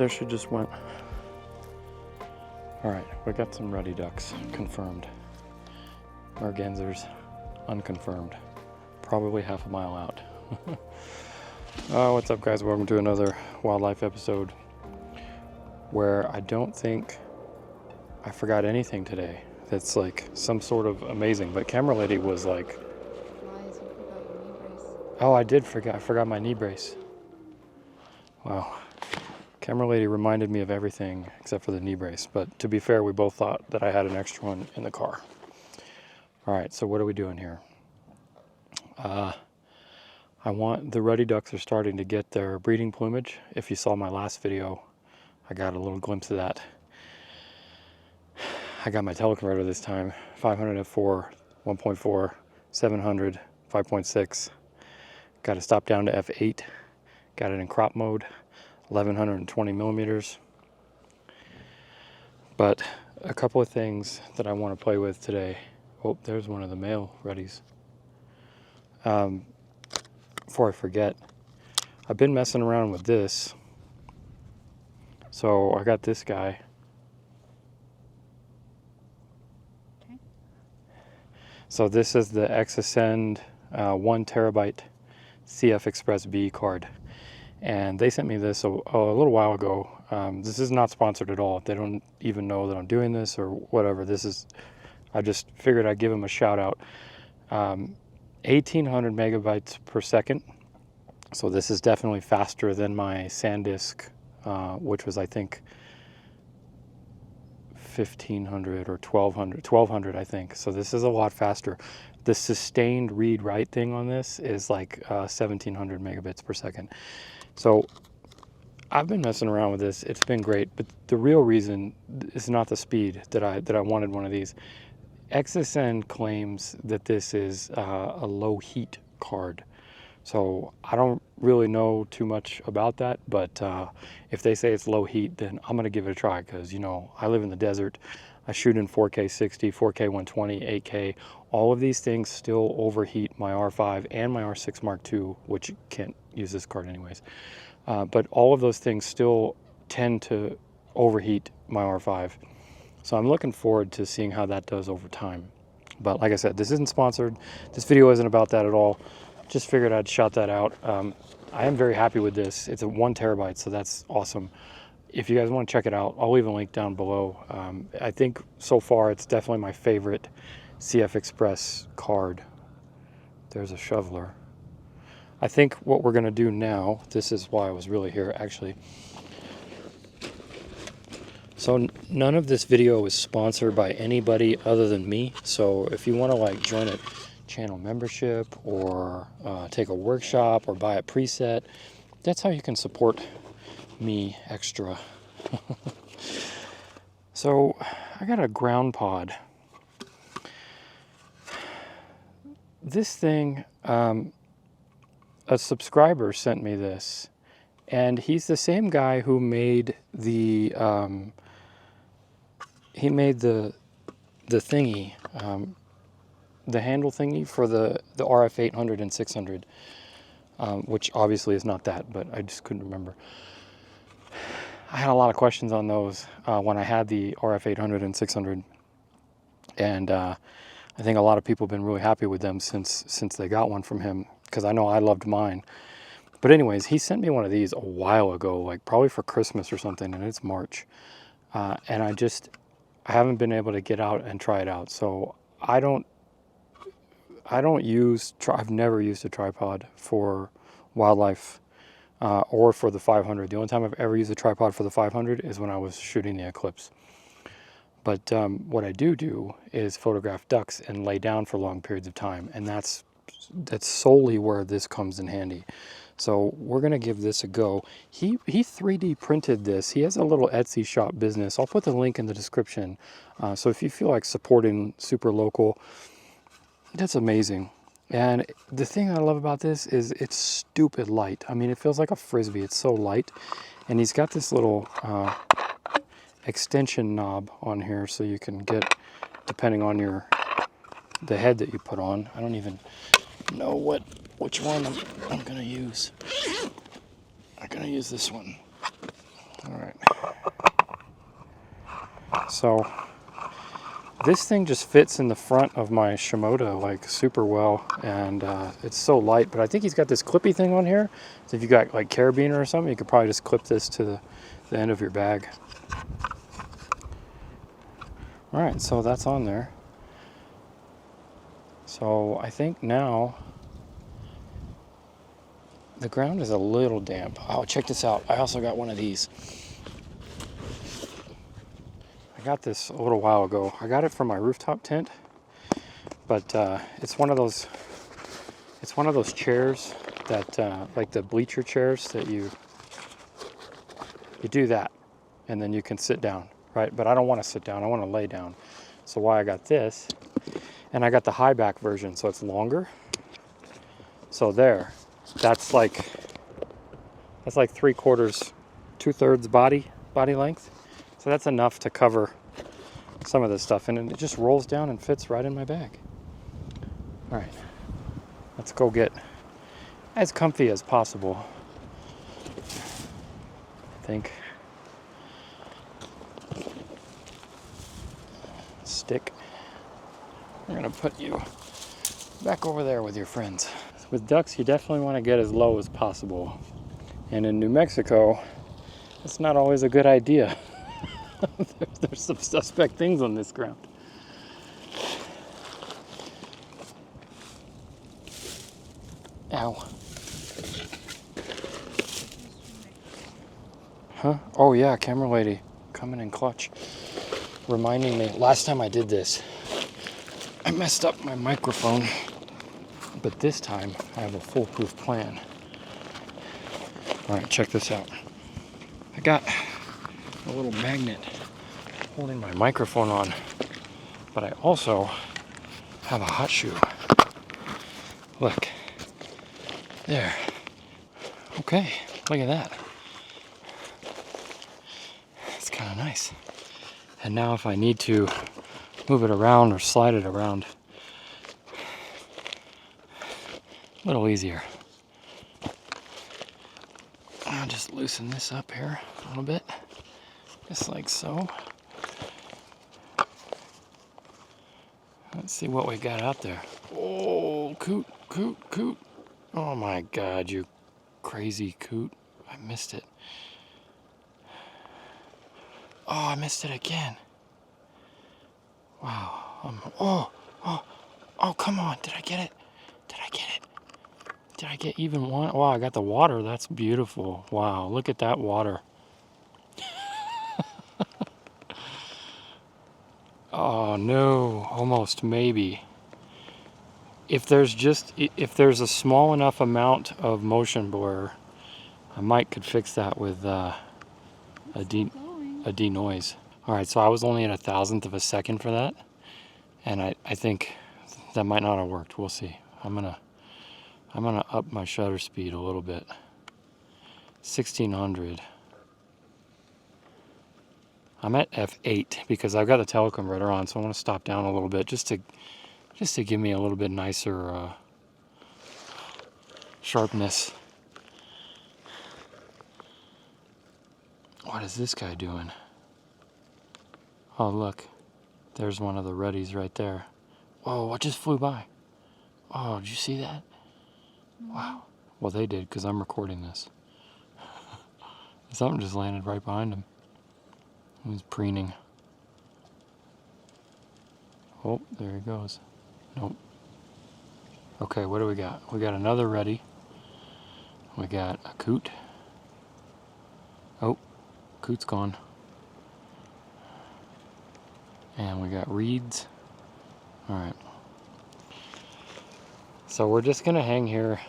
there she just went. All right, we got some ruddy ducks confirmed. Mergansers unconfirmed. Probably half a mile out. What's up, guys? Welcome to another wildlife episode where I don't think I forgot anything today that's like some sort of amazing, but camera lady was like, Lies, you forgot your knee brace. oh, I did forget. I forgot my knee brace. Wow. Camera lady reminded me of everything except for the knee brace, but to be fair, we both thought that I had an extra one in the car. All right, so what are we doing here? The ruddy ducks are starting to get their breeding plumage. If you saw my last video, I got a little glimpse of that. I got my teleconverter this time, 500 f4, 1.4, 700, 5.6. Got to stop down to f8. Got it in crop mode, 1120 millimeters. But a couple of things that I want to play with today. Oh, there's one of the male ruddies. Before I forget, I've been messing around with this. So I got this guy. Okay. So this is the XSend 1 terabyte CF Express B card. And they sent me this a little while ago. This is not sponsored at all. They don't even know that I'm doing this or whatever. I just figured I'd give them a shout out. 1800 megabytes per second. So this is definitely faster than my SanDisk, which was, I think, 1500 or 1200, I think. So this is a lot faster. The sustained read-write thing on this is like 1700 megabits per second. So I've been messing around with this. It's been great, but the real reason is not the speed that I wanted one of these. XSN claims that this is a low heat card. So I don't really know too much about that, but if they say it's low heat, then I'm gonna give it a try because, you know, I live in the desert. I shoot in 4K 60, 4K 120, 8K. All of these things still overheat my R5 and my R6 Mark II, which can't use this card anyways. But all of those things still tend to overheat my R5. So I'm looking forward to seeing how that does over time. But like I said, this isn't sponsored. This video isn't about that at all. Just figured I'd shout that out. I am very happy with this. It's a 1 terabyte, so that's awesome. If you guys want to check it out, I'll leave a link down below. I think so far it's definitely my favorite CF Express card. There's a shoveler. I think what we're gonna do now, this is why I was really here actually. So none of this video is sponsored by anybody other than me. So if you want to like join a channel membership or take a workshop or buy a preset, that's how you can support me extra. So I got a ground pod. This thing, a subscriber sent me this, and he's the same guy who made the the thingy, the handle thingy for the RF 800 and 600, which obviously is not that, but I just couldn't remember. I had a lot of questions on those when I had the RF 800 and 600, and I think a lot of people have been really happy with them since they got one from him, because I know I loved mine. But anyways, he sent me one of these a while ago, like probably for Christmas or something, and it's March, and I haven't been able to get out and try it out. So I've never used a tripod for wildlife or for the 500. The only time I've ever used a tripod for the 500 is when I was shooting the Eclipse. But what I do is photograph ducks and lay down for long periods of time, and that's solely where this comes in handy. So we're gonna give this a go. He 3D printed this. He has a little Etsy shop business. I'll put the link in the description. So if you feel like supporting super local, that's amazing. And the thing I love about this is it's stupid light. I mean, it feels like a Frisbee. It's so light. And he's got this little extension knob on here so you can get, depending on the head that you put on. I don't even know which one I'm gonna use. I'm gonna use this one. All right. So this thing just fits in the front of my Shimoda like super well, and it's so light. But I think he's got this clippy thing on here. So if you got like carabiner or something, you could probably just clip this to the end of your bag. All right, so that's on there. So I think now the ground is a little damp. Oh, check this out. I also got one of these. I got this a little while ago. I got it from my rooftop tent, but it's one of those chairs that like the bleacher chairs that you do that, and then you can sit down, right? But I don't want to sit down. I want to lay down. So why I got this, and I got the high back version, so it's longer. So there, that's like 3/4, 2/3 body length. So that's enough to cover some of this stuff, and it just rolls down and fits right in my bag. All right, let's go get as comfy as possible, I think. Stick. We're gonna put you back over there with your friends. With ducks, you definitely want to get as low as possible. And in New Mexico, it's not always a good idea. There's some suspect things on this ground. Ow. Huh? Oh yeah, camera lady coming in clutch. Reminding me, last time I did this, I messed up my microphone, but this time I have a foolproof plan. All right, check this out. I got a little magnet holding my microphone on, but I also have a hot shoe. Look, there. Okay, look at that. It's kind of nice. And now if I need to move it around or slide it around, a little easier. I'll just loosen this up here a little bit, just like so. Let's see what we got out there. Oh, coot, coot, coot. Oh my God, you crazy coot. I missed it. Oh, I missed it again. Wow. Oh, come on. Did I get it? Did I get it? Did I get even one? Wow, I got the water. That's beautiful. Wow, look at that water. Oh no, almost maybe. If there's a small enough amount of motion blur, I might could fix that with a denoise. All right, so I was only at 1,000th of a second for that, and I think that might not have worked. We'll see. I'm gonna up my shutter speed a little bit. 1600. I'm at f8 because I've got the teleconverter on, so I want to stop down a little bit just to give me a little bit nicer sharpness. What is this guy doing? Oh look, there's one of the Reddies right there. Whoa, what just flew by? Oh, did you see that? Wow. Well, they did because I'm recording this. Something just landed right behind him. He was preening. Oh, there he goes. Nope. Okay, what do we got? We got another Reddy. We got a coot. Oh, coot's gone. And we got reeds. All right. So we're just gonna hang here,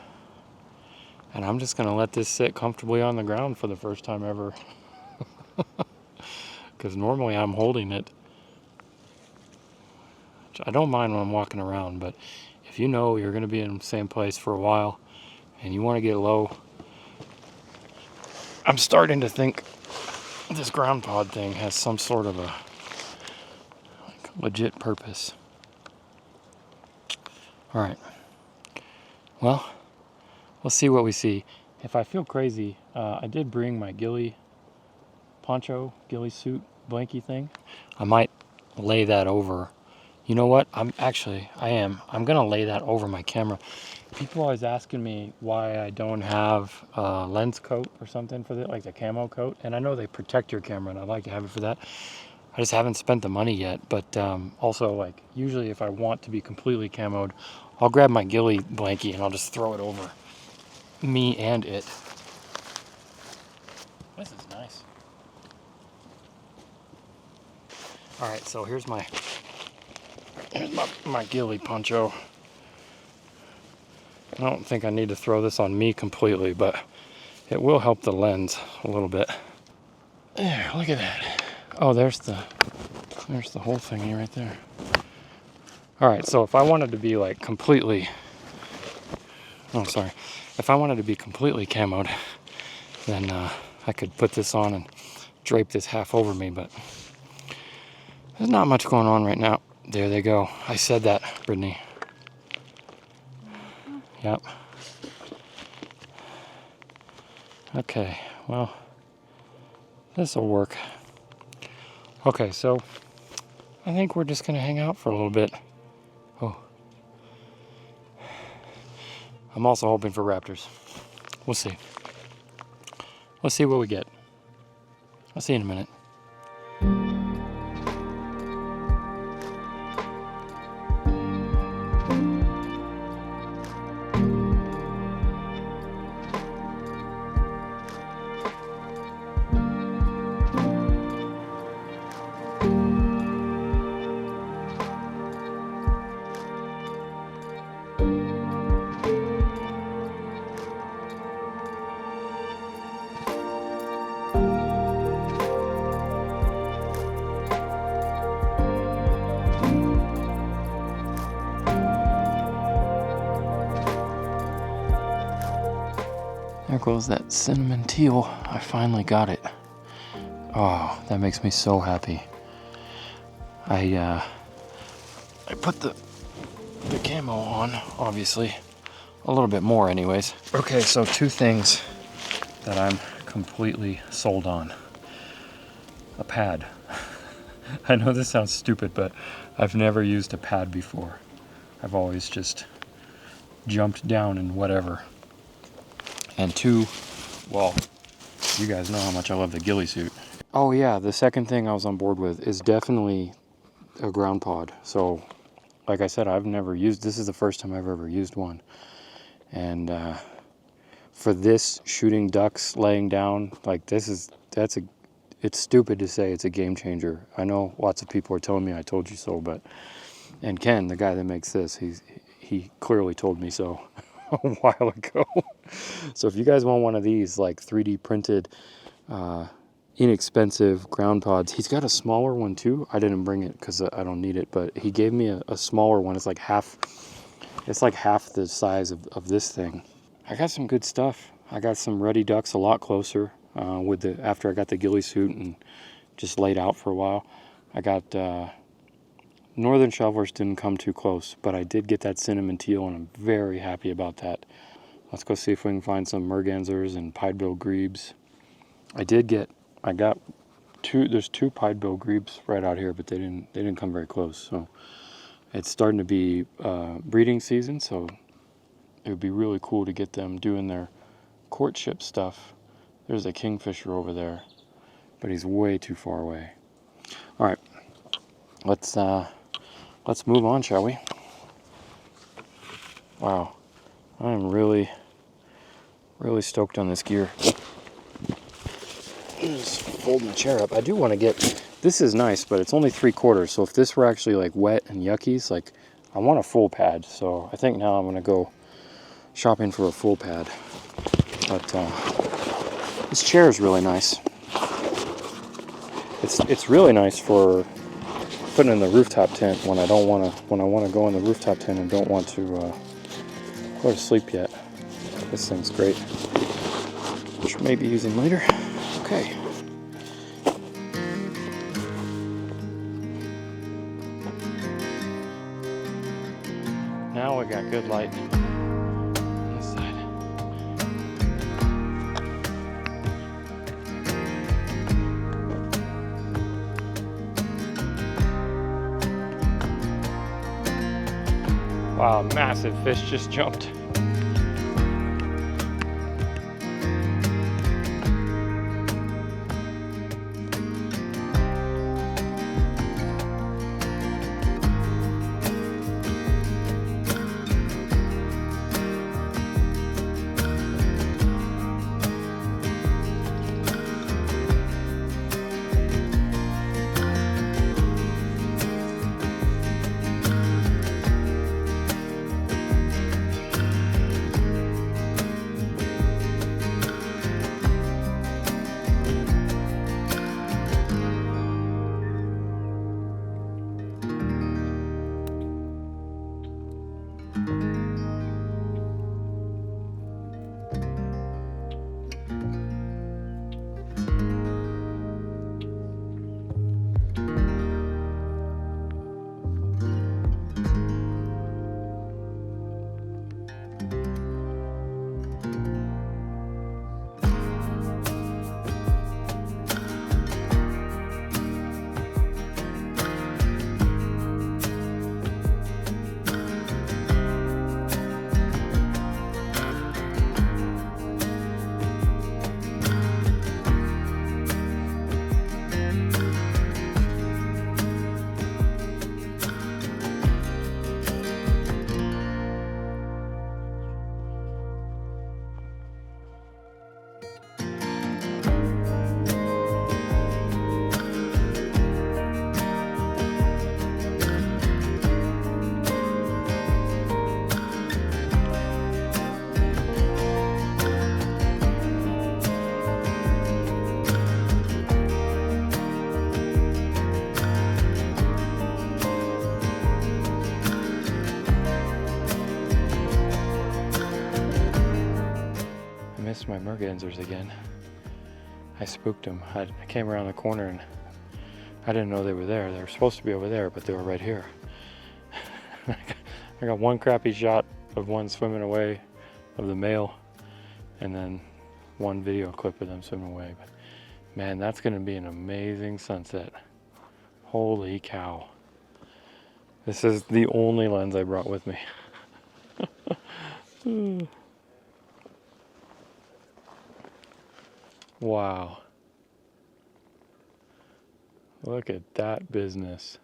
and I'm just gonna let this sit comfortably on the ground for the first time ever. Because normally I'm holding it. I don't mind when I'm walking around, but if you know you're gonna be in the same place for a while and you want to get low, I'm starting to think this ground pod thing has some sort of a legit purpose. All right. Well, we'll see what we see. If I feel crazy, I did bring my ghillie poncho, ghillie suit, blanky thing, I might lay that over. You know what? I am. I'm gonna lay that over my camera. People are always asking me why I don't have a lens coat or something for it, like the camo coat. And I know they protect your camera, and I'd like to have it for that. I just haven't spent the money yet. But also, like, usually if I want to be completely camoed, I'll grab my ghillie blankie and I'll just throw it over me and it. This is nice. All right, so here's my ghillie poncho. I don't think I need to throw this on me completely, but it will help the lens a little bit. There, look at that. Oh, there's the whole thingy right there. All right, so if I wanted to be like completely, if I wanted to be completely camoed, then I could put this on and drape this half over me, but there's not much going on right now. There they go. I said that, Brittany. Yep. Okay, well, this will work. Okay, so I think we're just gonna hang out for a little bit. Oh. I'm also hoping for raptors. We'll see. Let's see what we get. I'll see you in a minute. There goes that cinnamon teal. I finally got it. Oh, that makes me so happy. I put the camo on, obviously. A little bit more anyways. Okay, so two things that I'm completely sold on. A pad. I know this sounds stupid, but I've never used a pad before. I've always just jumped down and whatever. And two, well, you guys know how much I love the ghillie suit. Oh yeah, the second thing I was on board with is definitely a ground pod. So, like I said, I've never used, this is the first time I've ever used one. And for this, shooting ducks laying down, like it's stupid to say it's a game changer. I know lots of people are telling me I told you so, but, and Ken, the guy that makes this, he clearly told me so a while ago. So if you guys want one of these, like 3D printed, inexpensive ground pods, he's got a smaller one too. I didn't bring it because I don't need it, but he gave me a smaller one. It's like half the size of this thing. I got some good stuff. I got some ruddy ducks a lot closer after I got the ghillie suit and just laid out for a while. I got northern shovelers didn't come too close, but I did get that cinnamon teal, and I'm very happy about that. Let's go see if we can find some mergansers and pied-billed grebes. I got two. There's two pied-billed grebes right out here, but they didn't come very close. So it's starting to be breeding season, so it would be really cool to get them doing their courtship stuff. There's a kingfisher over there, but he's way too far away. All right, let's move on, shall we? Wow, I am really stoked on this gear. Just folding the chair up. I do want to get, this is nice, but it's only 3/4. So if this were actually like wet and yuckies, like I want a full pad. So I think now I'm gonna go shopping for a full pad. But this chair is really nice. It's really nice for putting in the rooftop tent when I want to go in the rooftop tent and don't want to go to sleep yet. This thing's great. Which may be using later. Okay. Now we got good light on this side. Wow, massive fish just jumped. Missed my mergansers again. I spooked them. I came around the corner and I didn't know they were there. They were supposed to be over there, but they were right here. I got one crappy shot of one swimming away, of the male, and then one video clip of them swimming away. But man, that's gonna be an amazing sunset. Holy cow. This is the only lens I brought with me. Wow. Look at that business.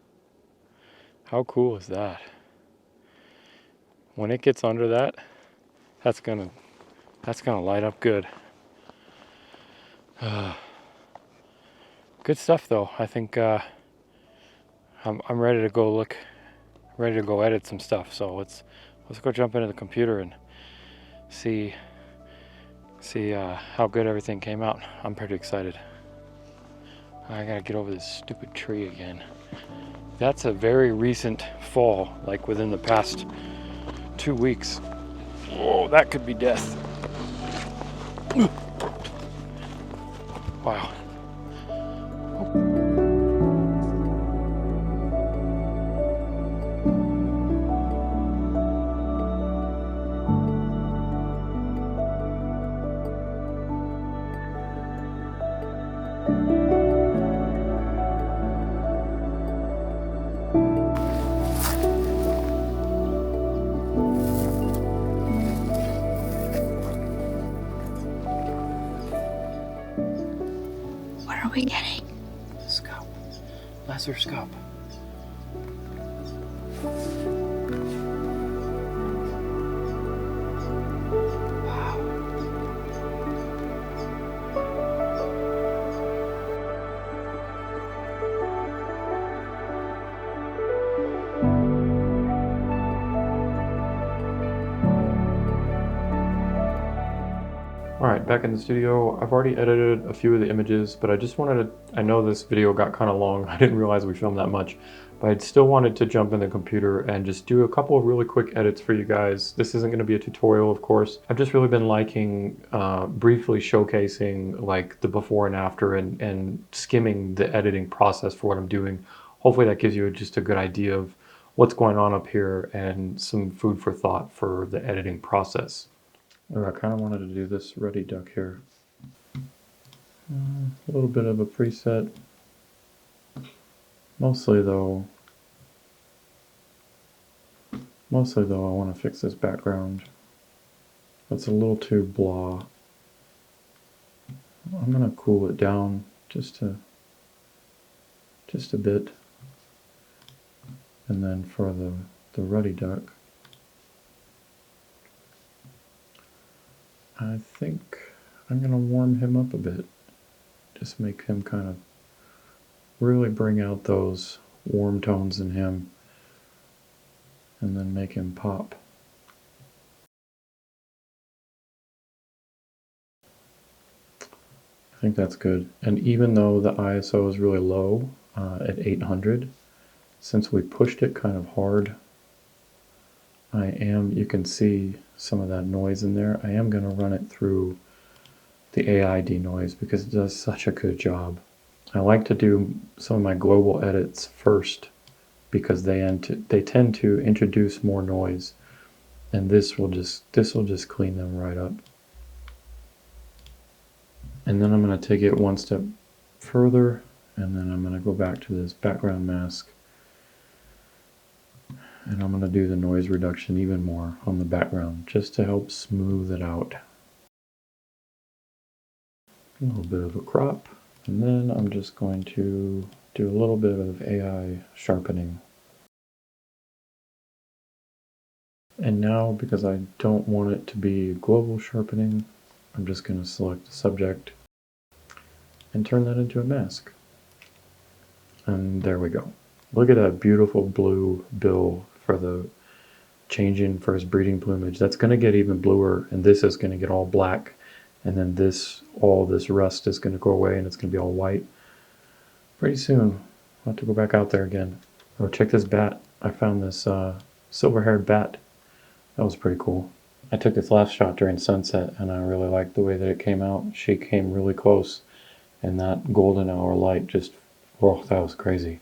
How cool is that? When it gets under that, that's gonna light up good. Good stuff though. I think I'm ready to go look, ready to go edit some stuff. So let's go jump into the computer and see how good everything came out. I'm pretty excited. I gotta get over this stupid tree again. That's a very recent fall, like within the past 2 weeks. Whoa, that could be death. Wow. What are we getting? Scalp. Lesser scalp. Alright, back in the studio. I've already edited a few of the images, but I just wanted to, I know this video got kind of long. I didn't realize we filmed that much, but I still wanted to jump in the computer and just do a couple of really quick edits for you guys. This isn't going to be a tutorial, of course. I've just really been liking briefly showcasing like the before and after and skimming the editing process for what I'm doing. Hopefully that gives you just a good idea of what's going on up here and some food for thought for the editing process. I kind of wanted to do this ruddy duck here. A little bit of a preset. Mostly though, Mostly though, I want to fix this background. It's a little too blah. I'm gonna cool it down just a bit. And then for the ruddy duck, I think I'm gonna warm him up a bit. Just make him kind of really bring out those warm tones in him and then make him pop. I think that's good. And even though the ISO is really low at 800, since we pushed it kind of hard, you can see some of that noise in there. I am going to run it through the AI denoise because it does such a good job. I like to do some of my global edits first because they tend to introduce more noise, and this will just clean them right up. And then I'm going to take it one step further, and then I'm going to go back to this background mask, and I'm going to do the noise reduction even more on the background just to help smooth it out. A little bit of a crop, and then I'm just going to do a little bit of AI sharpening. And now, because I don't want it to be global sharpening, I'm just going to select the subject and turn that into a mask. And there we go. Look at that beautiful blue bill for the changing for his breeding plumage. That's going to get even bluer, and this is going to get all black, and then all this rust is going to go away and it's going to be all white. Pretty soon, I'll have to go back out there again. Oh, check this bat. I found this silver-haired bat. That was pretty cool. I took this last shot during sunset, and I really liked the way that it came out. She came really close, and that golden hour light just, oh, that was crazy.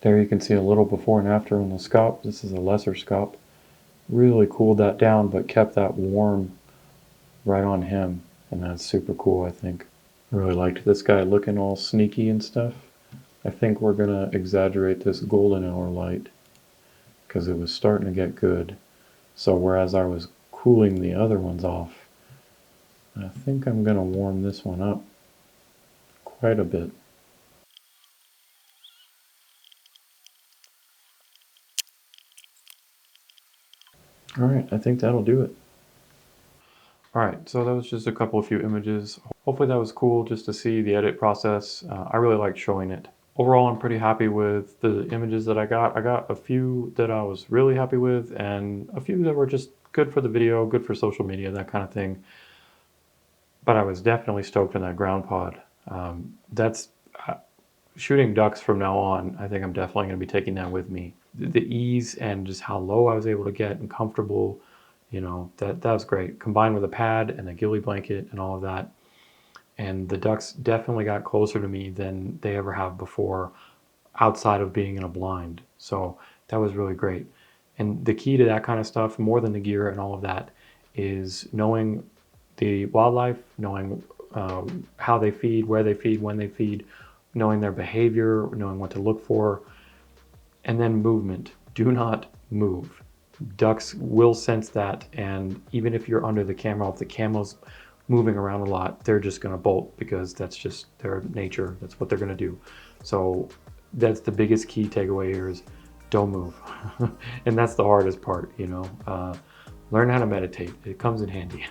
There you can see a little before and after on the scalp. This is a lesser scalp. Really cooled that down, but kept that warm right on him, and that's super cool, I think. I really liked this guy looking all sneaky and stuff. I think we're gonna exaggerate this golden hour light because it was starting to get good. So whereas I was cooling the other ones off, I think I'm gonna warm this one up quite a bit. Alright, I think that'll do it. Alright, so that was just a few images. Hopefully that was cool just to see the edit process. I really liked showing it. Overall, I'm pretty happy with the images that I got. I got a few that I was really happy with, and a few that were just good for the video, good for social media, that kind of thing. But I was definitely stoked on that ground pod. That's shooting ducks from now on. I think I'm definitely going to be taking that with me. The ease and just how low I was able to get and comfortable, that was great. Combined with a pad and a ghillie blanket and all of that. And the ducks definitely got closer to me than they ever have before outside of being in a blind. So that was really great. And the key to that kind of stuff, more than the gear and all of that, is knowing the wildlife, knowing how they feed, where they feed, when they feed, knowing their behavior, knowing what to look for, and then movement. Do not move. Ducks will sense that, and even if you're under the camera, if the camera's moving around a lot, they're just going to bolt because that's just their nature. That's what they're going to do. So that's the biggest key takeaway here is don't move. And that's the hardest part, learn how to meditate. It comes in handy.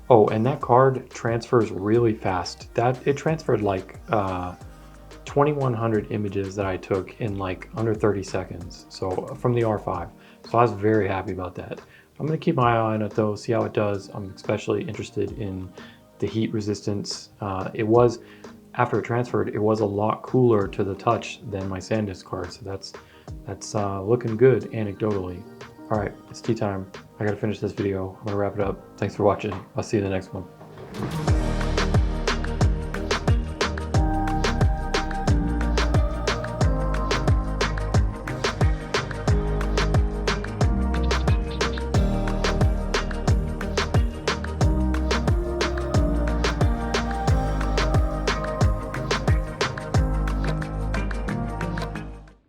Oh, and that card transfers really fast. It transferred like 2,100 images that I took in like under 30 seconds. So from the R5. So I was very happy about that. I'm gonna keep my eye on it though, see how it does. I'm especially interested in the heat resistance. After it transferred, it was a lot cooler to the touch than my SanDisk card. So that's looking good anecdotally. All right, it's tea time. I gotta finish this video. I'm gonna wrap it up. Thanks for watching. I'll see you in the next one.